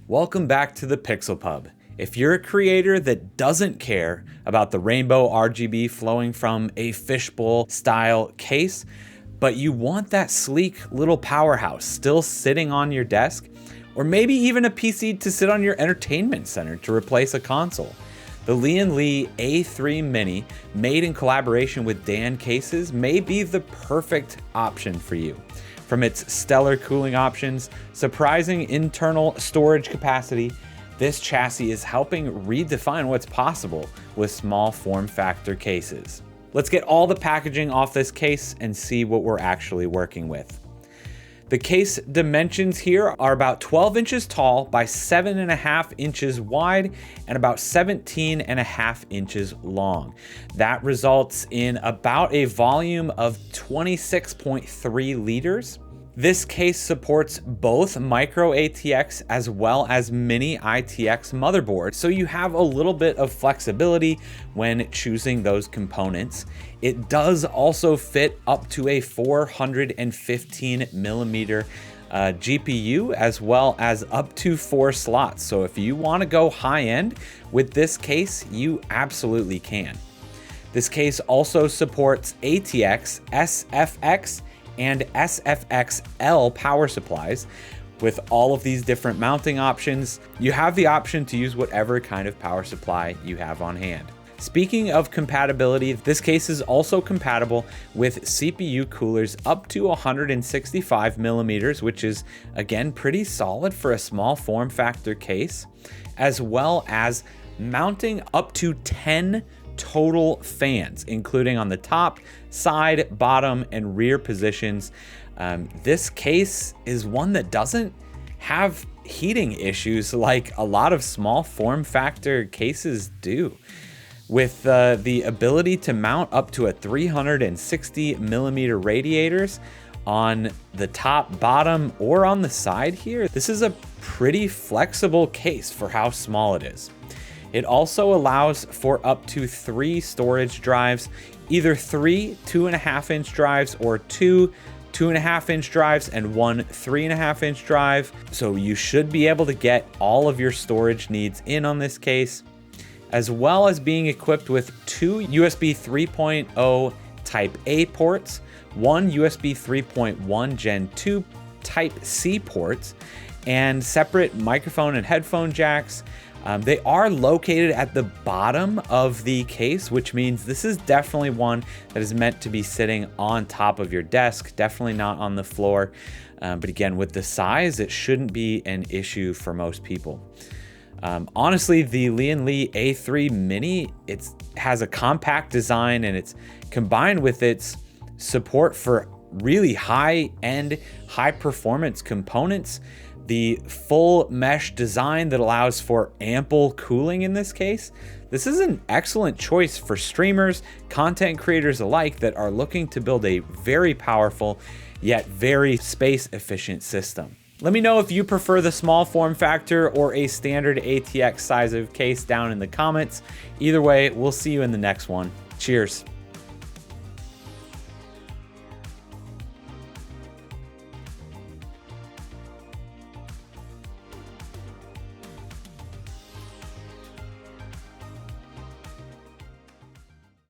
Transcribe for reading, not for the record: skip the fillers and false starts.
Welcome back to the Pixel Pub. If you're a creator that doesn't care about the rainbow RGB flowing from a fishbowl style case, but you want that sleek little powerhouse still sitting on your desk, or maybe even a PC to sit on your entertainment center to replace a console, the Lian Li A3 Mini, made in collaboration with Dan Cases, may be the perfect option for you. From its stellar cooling options, surprising internal storage capacity, this chassis is helping redefine what's possible with small form factor cases. Let's get all the packaging off this case and see what we're actually working with. The case dimensions here are about 12 inches tall by 7.5 inches wide and about 17.5 inches long. That results in about a volume of 26.3 liters. This case supports both micro-ATX as well as mini-ITX motherboards, so you have a little bit of flexibility when choosing those components. It does also fit up to a 415 millimeter GPU, as well as up to 4 slots. So if you want to go high end with this case, you absolutely can. This case also supports ATX, SFX, and SFXL power supplies. With all of these different mounting options, you have the option to use whatever kind of power supply you have on hand. Speaking of compatibility, this case is also compatible with CPU coolers up to 165 millimeters, which is again pretty solid for a small form factor case, as well as mounting up to 10 total fans, including on the top, side, bottom, and rear positions. This case is one that doesn't have heating issues like a lot of small form factor cases do. With the ability to mount up to a 360 millimeter radiators on the top, bottom, or on the side here, this is a pretty flexible case for how small it is. It also allows for up to 3 storage drives, either 3 2.5-inch drives or 2 2.5-inch drives and 1 3.5-inch drive. So you should be able to get all of your storage needs in on this case, as well as being equipped with 2 USB 3.0 Type A ports, 1 USB 3.1 Gen 2 Type C ports, and separate microphone and headphone jacks. They are located at the bottom of the case, which means this is definitely one that is meant to be sitting on top of your desk, definitely not on the floor. But again, with the size, it shouldn't be an issue for most people. Honestly, the Lian Li A3 Mini, it has a compact design, and it's combined with its support for really high-end, high-performance components. The full mesh design that allows for ample cooling in this case. This is an excellent choice for streamers, content creators alike that are looking to build a very powerful yet very space efficient system. Let me know if you prefer the small form factor or a standard ATX size of case down in the comments. Either way, we'll see you in the next one. Cheers.